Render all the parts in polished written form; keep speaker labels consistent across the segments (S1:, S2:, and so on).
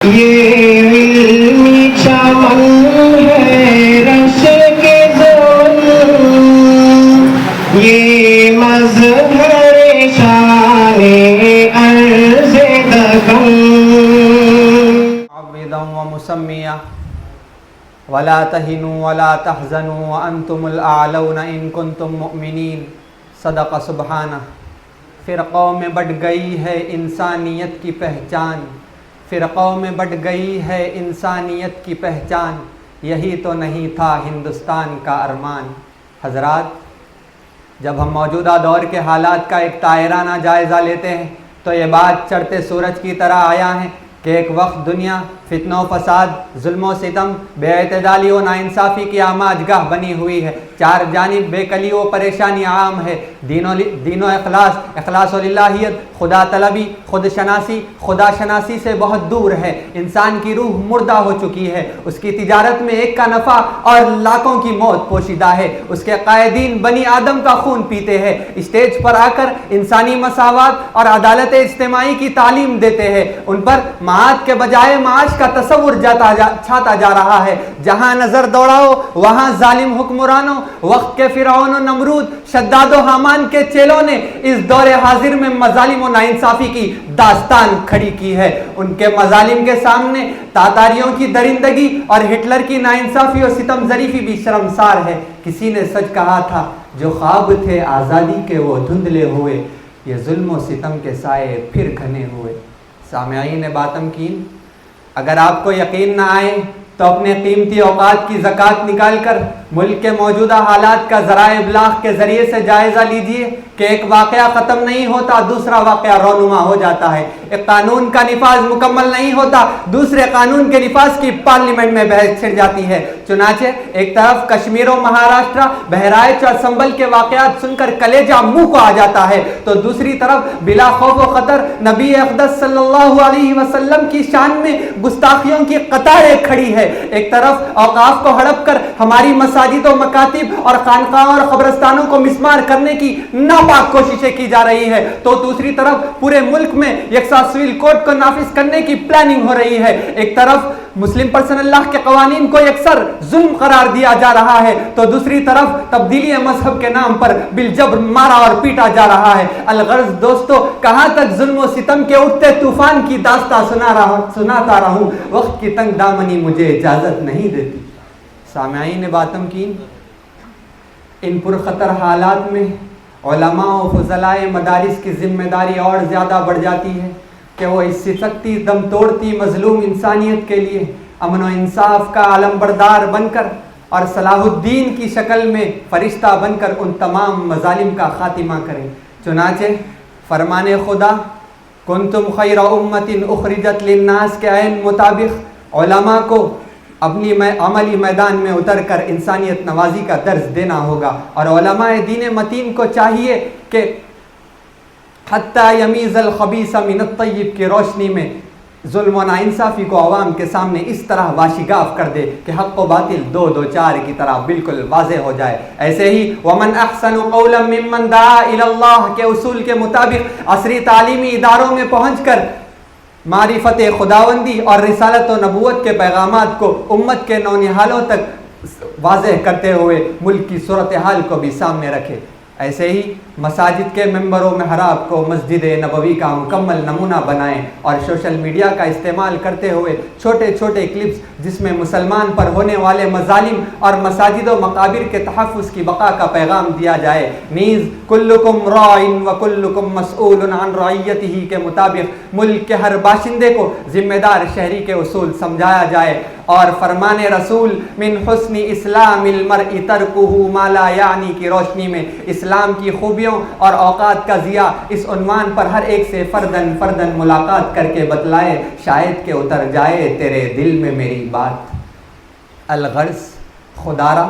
S1: یہ علمی چمن ہے رش کے دون، یہ مظہر شان عرض دکن،
S2: عبدا ومسمیا ولا تهنوا ولا تحزنوا وانتم الاعلون ان کنتم مؤمنین۔ صدق سبحانہ۔ فرقوں میں بٹ گئی ہے انسانیت کی پہچان، فرقوں میں بٹ گئی ہے انسانیت کی پہچان، یہی تو نہیں تھا ہندوستان کا ارمان۔ حضرات، جب ہم موجودہ دور کے حالات کا ایک طائرانہ جائزہ لیتے ہیں تو یہ بات چڑھتے سورج کی طرح آیا ہے کہ ایک وقت دنیا فتنہ و فساد، ظلم و ستم، بے اعتدالی و ناانصافی کی آماج گاہ بنی ہوئی ہے۔ چار جانب بے کلی و پریشانی عام ہے۔ دین و اخلاص و للہیت، خدا طلبی، خود شناسی، خدا شناسی سے بہت دور ہے۔ انسان کی روح مردہ ہو چکی ہے، اس کی تجارت میں ایک کا نفع اور لاکھوں کی موت پوشیدہ ہے۔ اس کے قائدین بنی آدم کا خون پیتے ہیں، اسٹیج پر آ کر انسانی مساوات اور عدالت اجتماعی کی تعلیم دیتے ہیں۔ ان پر معاد کے بجائے معاش کا تصور چھاتا جا رہا ہے۔ جہاں نظر دوڑاؤ وہاں ظالم حکمرانوں، وقت کے فرعون و نمرود، شداد و حامان کے چیلوں نے اس دور حاضر میں مظالم و ناانصافی کی داستان کھڑی کی ہے۔ ان کے مظالم کے سامنے تاتاریوں کی درندگی اور ہٹلر کی ناانصافی و ستم ظریفی بھی شرمسار ہے۔ کسی نے سچ کہا تھا، جو خواب تھے آزادی کے وہ دھندلے ہوئے، یہ ظلم و ستم کے سائے پھر گھنے ہوئے۔ سامعین باتمکین، اگر آپ کو یقین نہ آئے تو اپنے قیمتی اوقات کی زکوٰۃ نکال کر ملک کے موجودہ حالات کا ذرائع ابلاغ کے ذریعے سے جائزہ لیجئے کہ ایک واقعہ ختم نہیں ہوتا دوسرا واقعہ رونما ہو جاتا ہے، ایک قانون کا نفاذ مکمل نہیں ہوتا دوسرے قانون کے نفاذ کی پارلیمنٹ میں بحث چھڑ جاتی ہے۔ چنانچہ ایک طرف کشمیر و مہاراشٹر، بہرائچ اور سنبل کے واقعات سن کر کلیجہ منہ کو آ جاتا ہے تو دوسری طرف بلا خوف و خطر نبی اقدس صلی اللہ علیہ وسلم کی شان میں گستاخیوں کی قطاریں کھڑی ہے۔ ایک طرف اوقاف کو ہڑپ کر ہماری مساجد و مکاتب اور خانقاہوں اور قبرستانوں کو مسمار کرنے کی ناپاک کوششیں کی جا رہی ہے تو دوسری طرف پورے ملک میں یکساں سول کوڈ کو نافذ کرنے کی پلاننگ ہو رہی ہے۔ ایک طرف مسلم پرسنل لاء کے قوانین کو یکسر ظلم قرار دیا جا رہا ہے تو دوسری طرف تبدیلی مذہب کے نام پر بالجبر مارا اور پیٹا جا رہا ہے۔ الغرض دوستو، کہاں تک ظلم و ستم کے اٹھتے طوفان کی داستاں سناتا رہوں، وقت کی تنگ دامنی مجھے اجازت نہیں دیتی۔ سامعین باتمکین، ان پرخطر حالات میں علماء و فضلائے مدارس کی ذمہ داری اور زیادہ بڑھ جاتی ہے کہ وہ اس سکتی دم توڑتی مظلوم انسانیت کے لیے امن و انصاف کا علم بردار بن کر اور صلاح الدین کی شکل میں فرشتہ بن کر ان تمام مظالم کا خاتمہ کریں۔ چنانچہ فرمان خدا کنتم خیر امت اخرجت للناس کے عین مطابق علماء کو اپنی عملی میدان میں اتر کر انسانیت نوازی کا درس دینا ہوگا اور علماء دین متین کو چاہیے کہ حتی یمیز الخبیث من الطیب کی روشنی میں ظلم و ناانصافی کو عوام کے سامنے اس طرح واشگاف کر دے کہ حق و باطل دو دو چار کی طرح بالکل واضح ہو جائے۔ ایسے ہی ومن احسن قولا ممن دعا الی اللہ کے اصول کے مطابق عصری تعلیمی اداروں میں پہنچ کر معرفت خداوندی اور رسالت و نبوت کے پیغامات کو امت کے نونہالوں تک واضح کرتے ہوئے ملک کی صورتحال کو بھی سامنے رکھے۔ ایسے ہی مساجد کے ممبر و محراب کو مسجد نبوی کا مکمل نمونہ بنائیں اور سوشل میڈیا کا استعمال کرتے ہوئے چھوٹے چھوٹے کلپس جس میں مسلمان پر ہونے والے مظالم اور مساجد و مقابر کے تحفظ کی بقا کا پیغام دیا جائے۔ نیز کلکم راع و کلکم مسئول عن رعیتہ کے مطابق ملک کے ہر باشندے کو ذمہ دار شہری کے اصول سمجھایا جائے اور فرمان رسول من حسن اسلام المرء ترکہ ما لا یعنی کی روشنی میں اسلام کی خوبیوں اور اوقات کا ضیاء اس عنوان پر ہر ایک سے فردن فردن ملاقات کر کے بتلائے، شاید کہ اتر جائے تیرے دل میں میری بات۔ الغرض خدارا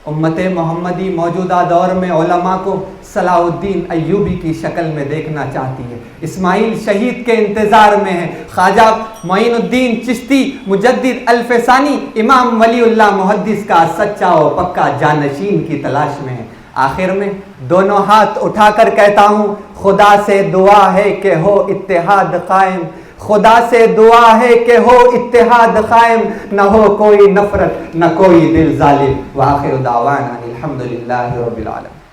S2: امت محمدی موجودہ دور میں علماء کو صلاح الدین ایوبی کی شکل میں دیکھنا چاہتی ہے، اسماعیل شہید کے انتظار میں ہے، خواجہ معین الدین چشتی مجدد الفسانی امام ولی اللہ محدث کا سچا و پکا جانشین کی تلاش میں ہے۔ آخر میں دونوں ہاتھ اٹھا کر کہتا ہوں، خدا سے دعا ہے کہ ہو اتحاد قائم، خدا سے دعا ہے کہ ہو اتحاد قائم، نہ ہو کوئی نفرت نہ کوئی دل ظالم۔ وآخر دعوانا الحمدللہ رب العالمین۔